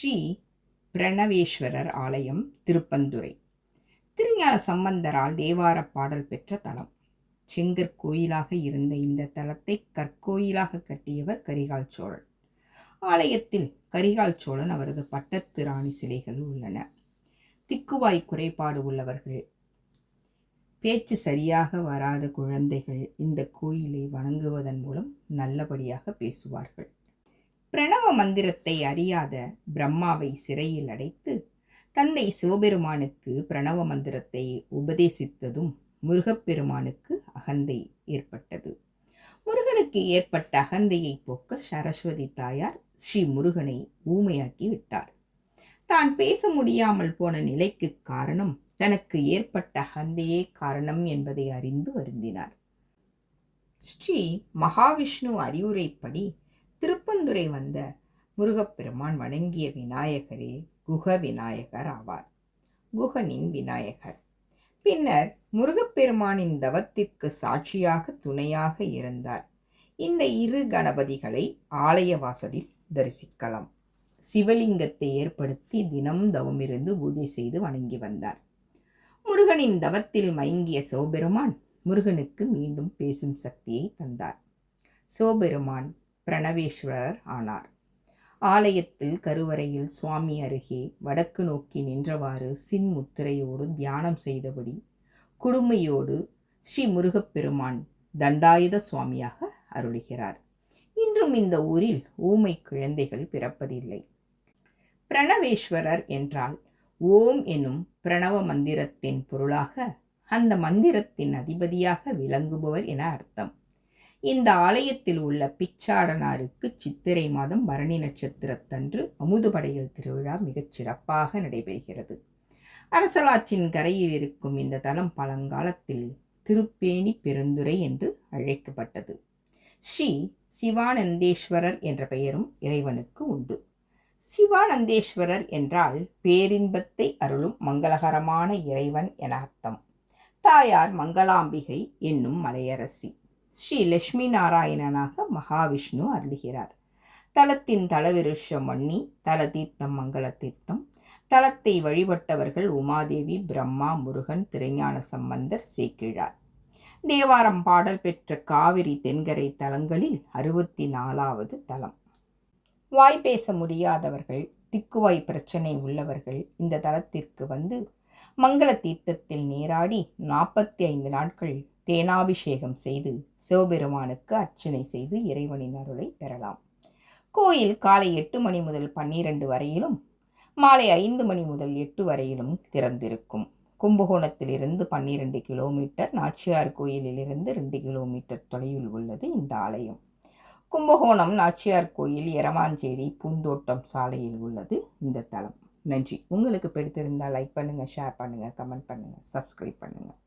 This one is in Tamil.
ஸ்ரீ பிரணவேஸ்வரர் ஆலயம், திருப்பந்துறை. திருஞான சம்பந்தரால் தேவார பாடல் பெற்ற தலம். செங்கற்கோயிலாக இருந்த இந்த தலத்தை கற்கோயிலாக கட்டியவர் கரிகால் சோழன். ஆலயத்தில் கரிகால் சோழன் அவரது பட்டத்து ராணி சிலைகள் உள்ளன. திக்குவாய் குறைபாடு உள்ளவர்கள், பேச்சு சரியாக வராத குழந்தைகள் இந்த கோயிலை வணங்குவதன் மூலம் நல்லபடியாக பேசுவார்கள். பிரணவ மந்திரத்தை அறியாத பிரம்மாவை சிறையில் அடைத்து தந்தை சிவபெருமானுக்கு பிரணவ மந்திரத்தை உபதேசித்ததும் முருகப்பெருமானுக்கு அகந்தை ஏற்பட்டது. முருகனுக்கு ஏற்பட்ட அகந்தையை போக்க சரஸ்வதி தாயார் ஸ்ரீ முருகனை ஊமையாக்கி விட்டார். தான் பேச முடியாமல் போன நிலைக்கு காரணம் தனக்கு ஏற்பட்ட அகந்தையே காரணம் என்பதை அறிந்து வருந்தினார். ஸ்ரீ மகாவிஷ்ணு அறிவுரைப்படி திருப்பந்துறை வந்த முருகப்பெருமான் வணங்கிய விநாயகரே குக விநாயகர் ஆவார். குகனின் விநாயகர். பின்னர் முருகப்பெருமானின் தவத்திற்கு சாட்சியாக துணையாக இருந்தார். இந்த இரு கணபதிகளை ஆலய வாசலில் தரிசிக்கலாம். சிவலிங்கத்தை ஏற்படுத்தி தினம் தவமிருந்து பூஜை செய்து வணங்கி வந்தார். முருகனின் தவத்தில் மயங்கிய சிவபெருமான் முருகனுக்கு மீண்டும் பேசும் சக்தியை தந்தார். சிவபெருமான் பிரணவேஸ்வரர் ஆனார். ஆலயத்தில் கருவறையில் சுவாமி அருகே வடக்கு நோக்கி நின்றவாறு சின்முத்திரையோடு தியானம் செய்தபடி குடுமையோடு ஸ்ரீ முருகப்பெருமான் தண்டாயுத சுவாமியாக அருளுகிறார். இன்றும் இந்த ஊரில் ஊமை குழந்தைகள் பிறப்பதில்லை. பிரணவேஸ்வரர் என்றால் ஓம் எனும் பிரணவ மந்திரத்தின் பொருளாக அந்த மந்திரத்தின் அதிபதியாக விளங்குபவர் என அர்த்தம். இந்த ஆலயத்தில் உள்ள பிச்சாடனாருக்கு சித்திரை மாதம் பரணி நட்சத்திரத்தன்று அமுதுபடையல் திருவிழா மிகச் சிறப்பாக நடைபெறுகிறது. அரசலாற்றின் கரையில் இருக்கும் இந்த தலம் பழங்காலத்தில் திருப்பேணி பெருந்துறை என்று அழைக்கப்பட்டது. ஸ்ரீ சிவானந்தேஸ்வரர் என்ற பெயரும் இறைவனுக்கு உண்டு. சிவானந்தேஸ்வரர் என்றால் பேரின்பத்தை அருளும் மங்களகரமான இறைவன் என அர்த்தம். தாயார் மங்களாம்பிகை என்னும் மலையரசி. ஸ்ரீ லட்சுமி நாராயணனாக மகாவிஷ்ணு அருளுகிறார். தலத்தின் தலவிருஷம் வன்னி, தல தீர்த்தம் மங்கள தீர்த்தம். தலத்தை வழிபட்டவர்கள் உமாதேவி, பிரம்மா, முருகன், திருஞான சம்பந்தர், சேக்கிழார். தேவாரம் பாடல் பெற்ற காவிரி தென்கரை தலங்களில் 64வது தலம். வாய் பேச முடியாதவர்கள், திக்குவாய் பிரச்சனை உள்ளவர்கள் இந்த தலத்திற்கு வந்து மங்கள தீர்த்தத்தில் நீராடி 45 நாட்கள் தேனாபிஷேகம் செய்து சிவபெருமானுக்கு அர்ச்சனை செய்து இறைவனின் அருளை பெறலாம். கோயில் காலை 8 மணி முதல் 12 வரையிலும் மாலை 5 மணி முதல் 8 வரையிலும் திறந்திருக்கும். கும்பகோணத்திலிருந்து 12 கிலோமீட்டர், நாச்சியார் கோயிலிலிருந்து 2 கிலோமீட்டர் தொலைவில் உள்ளது இந்த ஆலயம். கும்பகோணம் நாச்சியார் கோயில் எரமாஞ்சேரி பூந்தோட்டம் சாலையில் உள்ளது இந்த தலம். நன்றி. உங்களுக்கு பிடித்திருந்தால் லைக் பண்ணுங்கள், ஷேர் பண்ணுங்கள், கமெண்ட் பண்ணுங்கள், சப்ஸ்கிரைப் பண்ணுங்கள்.